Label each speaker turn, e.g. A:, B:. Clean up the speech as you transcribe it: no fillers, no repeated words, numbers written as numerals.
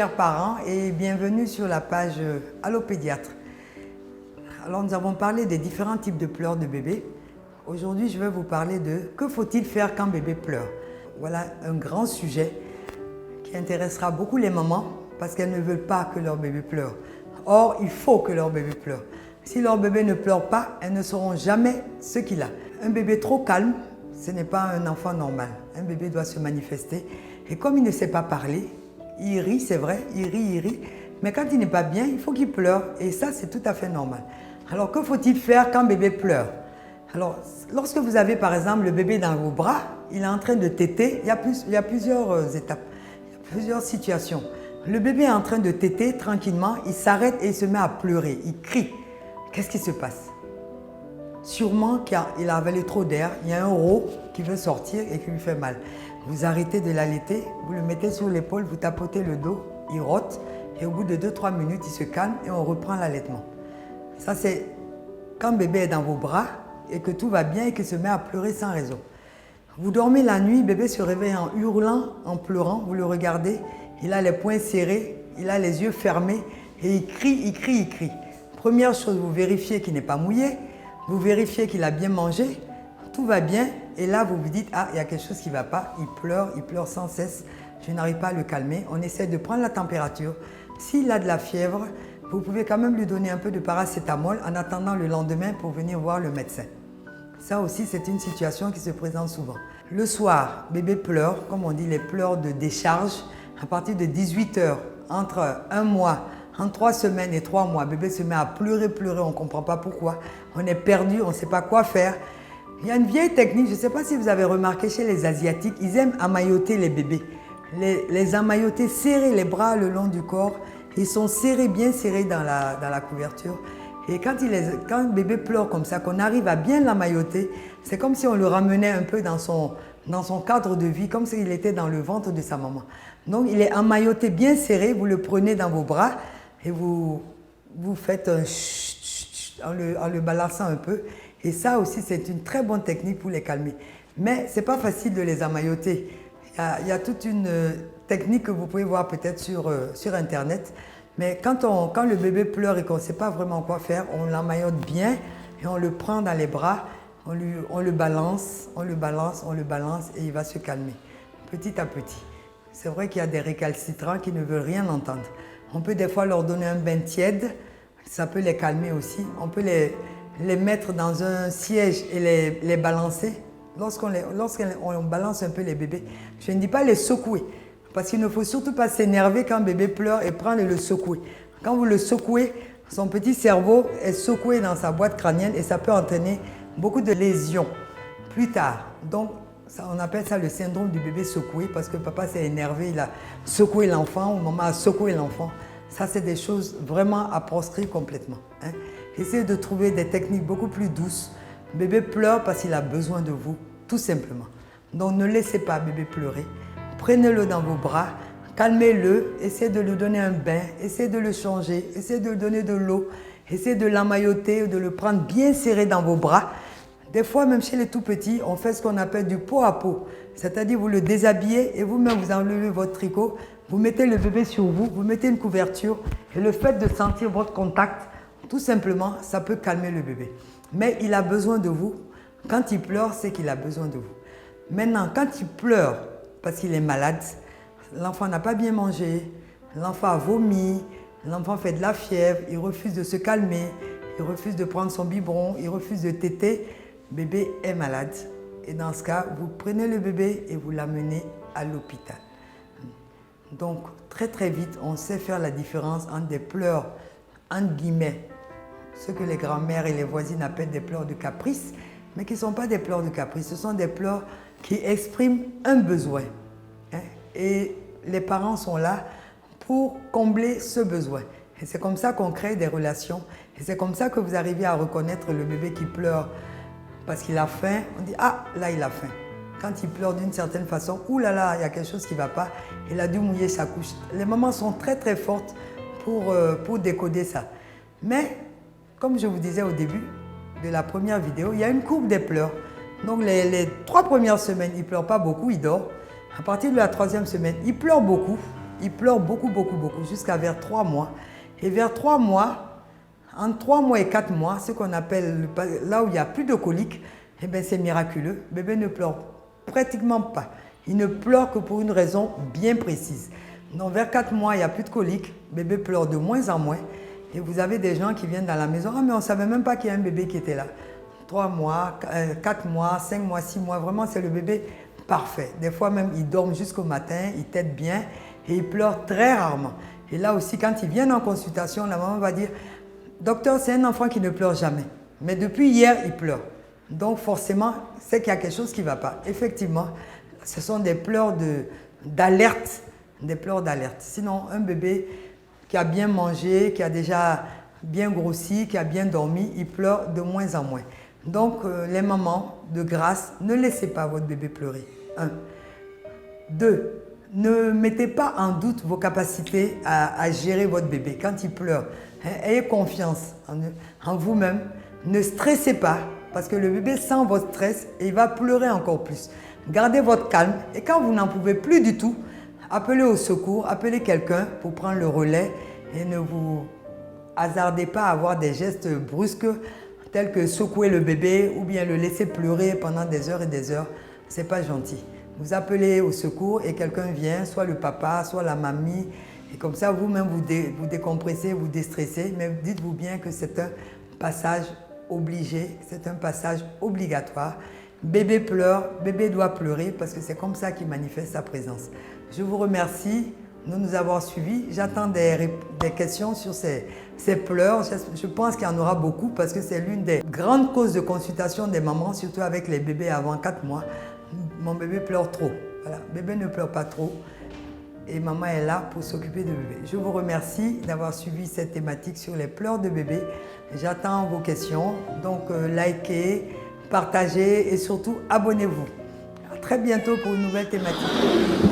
A: chers parents et bienvenue sur la page Allo Pédiatre. Alors nous avons parlé des différents types de pleurs de bébé. Aujourd'hui je vais vous parler de que faut-il faire quand bébé pleure. Voilà un grand sujet qui intéressera beaucoup les mamans parce qu'elles ne veulent pas que leur bébé pleure. Or il faut que leur bébé pleure. Si leur bébé ne pleure pas, elles ne sauront jamais ce qu'il a. Un bébé trop calme, ce n'est pas un enfant normal. Un bébé doit se manifester. Et comme il ne sait pas parler, il rit, c'est vrai, il rit. Mais quand il n'est pas bien, il faut qu'il pleure. Et ça, c'est tout à fait normal. Alors, que faut-il faire quand bébé pleure? Alors, lorsque vous avez par exemple le bébé dans vos bras, il est en train de téter, il y a plusieurs étapes, il y a plusieurs situations. Le bébé est en train de téter tranquillement, il s'arrête et il se met à pleurer, il crie. Qu'est-ce qui se passe? Sûrement qu'il a avalé trop d'air, il y a un rot qui veut sortir et qui lui fait mal. Vous arrêtez de l'allaiter, vous le mettez sur l'épaule, vous tapotez le dos, il rote et au bout de 2-3 minutes, il se calme et on reprend l'allaitement. Ça, c'est quand bébé est dans vos bras et que tout va bien et qu'il se met à pleurer sans raison. Vous dormez la nuit, bébé se réveille en hurlant, en pleurant, vous le regardez, il a les poings serrés, il a les yeux fermés et il crie. Première chose, vous vérifiez qu'il n'est pas mouillé, vous vérifiez qu'il a bien mangé, tout va bien et là vous vous dites « Ah, il y a quelque chose qui ne va pas, il pleure sans cesse, je n'arrive pas à le calmer ». On essaie de prendre la température. S'il a de la fièvre, vous pouvez quand même lui donner un peu de paracétamol en attendant le lendemain pour venir voir le médecin. Ça aussi, c'est une situation qui se présente souvent. Le soir, bébé pleure, comme on dit, les pleurs de décharge. À partir de 18 h, entre un mois, entre 3 semaines et 3 mois, bébé se met à pleurer, on ne comprend pas pourquoi. On est perdu, on ne sait pas quoi faire. Il y a une vieille technique, je ne sais pas si vous avez remarqué chez les Asiatiques, ils aiment emmailloter les bébés. Les emmailloter, serrer les bras le long du corps. Ils sont serrés, bien serrés dans la couverture. Et quand le bébé pleure comme ça, qu'on arrive à bien l'emmailloter, c'est comme si on le ramenait un peu dans son cadre de vie, comme s'il était dans le ventre de sa maman. Donc il est emmailloté, bien serré, vous le prenez dans vos bras et vous faites un chut en le balançant un peu. Et ça aussi, c'est une très bonne technique pour les calmer. Mais ce n'est pas facile de les emmailloter. Il y a toute une technique que vous pouvez voir peut-être sur Internet. Mais quand le bébé pleure et qu'on ne sait pas vraiment quoi faire, on l'emmaillote bien et on le prend dans les bras, on le balance et il va se calmer petit à petit. C'est vrai qu'il y a des récalcitrants qui ne veulent rien entendre. On peut des fois leur donner un bain tiède, ça peut les calmer aussi. On peut les mettre dans un siège et les balancer. Lorsqu'on balance un peu les bébés, je ne dis pas les secouer, parce qu'il ne faut surtout pas s'énerver quand bébé pleure et prendre et le secouer. Quand vous le secouez, son petit cerveau est secoué dans sa boîte crânienne et ça peut entraîner beaucoup de lésions plus tard. Donc, on appelle ça le syndrome du bébé secoué parce que papa s'est énervé, il a secoué l'enfant ou maman a secoué l'enfant. Ça, c'est des choses vraiment à proscrire complètement. Essayez de trouver des techniques beaucoup plus douces. Bébé pleure parce qu'il a besoin de vous, tout simplement. Donc ne laissez pas bébé pleurer. Prenez-le dans vos bras, calmez-le, essayez de lui donner un bain, essayez de le changer, essayez de lui donner de l'eau, essayez de l'emmailloter, de le prendre bien serré dans vos bras. Des fois, même chez les tout petits, on fait ce qu'on appelle du pot à pot. C'est-à-dire vous le déshabillez et vous-même vous enlevez votre tricot, vous mettez le bébé sur vous, vous mettez une couverture et le fait de sentir votre contact, tout simplement, ça peut calmer le bébé. Mais il a besoin de vous. Quand il pleure, c'est qu'il a besoin de vous. Maintenant, quand il pleure parce qu'il est malade, l'enfant n'a pas bien mangé, l'enfant a vomi, l'enfant fait de la fièvre, il refuse de se calmer, il refuse de prendre son biberon, il refuse de téter, bébé est malade. Et dans ce cas, vous prenez le bébé et vous l'amenez à l'hôpital. Donc, très vite, on sait faire la différence entre des pleurs, entre guillemets, ce que les grands-mères et les voisines appellent des pleurs de caprice, mais qui ne sont pas des pleurs de caprice, ce sont des pleurs qui expriment un besoin. Et les parents sont là pour combler ce besoin. Et c'est comme ça qu'on crée des relations. Et c'est comme ça que vous arrivez à reconnaître le bébé qui pleure parce qu'il a faim. On dit « Ah, là, il a faim ». Quand il pleure d'une certaine façon, « Ouh là là, il y a quelque chose qui ne va pas, il a dû mouiller sa couche ». Les mamans sont très fortes pour décoder ça. Mais, comme je vous disais au début de la première vidéo, il y a une courbe des pleurs. Donc les 3 premières semaines, il ne pleure pas beaucoup, il dort. À partir de la 3e semaine, il pleure beaucoup. il pleure beaucoup, jusqu'à vers 3 mois. Et vers 3 mois, entre 3 mois et 4 mois, ce qu'on appelle, là où il n'y a plus de coliques, eh bien c'est miraculeux. Bébé ne pleure pratiquement pas. Il ne pleure que pour une raison bien précise. Donc vers 4 mois, il n'y a plus de coliques. Bébé pleure de moins en moins. Et vous avez des gens qui viennent dans la maison. Ah, mais on ne savait même pas qu'il y a un bébé qui était là. 3 mois, 4 mois, 5 mois, 6 mois. Vraiment, c'est le bébé parfait. Des fois même, ils dorment jusqu'au matin, ils têtent bien et ils pleurent très rarement. Et là aussi, quand ils viennent en consultation, la maman va dire « Docteur, c'est un enfant qui ne pleure jamais. Mais depuis hier, il pleure. » Donc forcément, c'est qu'il y a quelque chose qui ne va pas. Effectivement, ce sont des pleurs d'alerte. Des pleurs d'alerte. Sinon, un bébé qui a bien mangé, qui a déjà bien grossi, qui a bien dormi, il pleure de moins en moins. Donc, les mamans, de grâce, ne laissez pas votre bébé pleurer. 1. 2. Ne mettez pas en doute vos capacités à gérer votre bébé quand il pleure. Ayez confiance en vous-même. Ne stressez pas parce que le bébé sent votre stress et il va pleurer encore plus. Gardez votre calme et quand vous n'en pouvez plus du tout, appelez au secours, appelez quelqu'un pour prendre le relais et ne vous hasardez pas à avoir des gestes brusques tels que secouer le bébé ou bien le laisser pleurer pendant des heures et des heures. Ce n'est pas gentil. Vous appelez au secours et quelqu'un vient, soit le papa, soit la mamie. Et comme ça, vous-même, vous décompressez, vous déstressez. Mais dites-vous bien que c'est un passage obligé, c'est un passage obligatoire. Bébé pleure, bébé doit pleurer parce que c'est comme ça qu'il manifeste sa présence. Je vous remercie de nous avoir suivis. J'attends des questions sur ces pleurs. Je pense qu'il y en aura beaucoup parce que c'est l'une des grandes causes de consultation des mamans, surtout avec les bébés avant 4 mois. Mon bébé pleure trop. Voilà, bébé ne pleure pas trop et maman est là pour s'occuper de bébé. Je vous remercie d'avoir suivi cette thématique sur les pleurs de bébé. J'attends vos questions, donc likez, partagez et surtout abonnez-vous. À très bientôt pour une nouvelle thématique.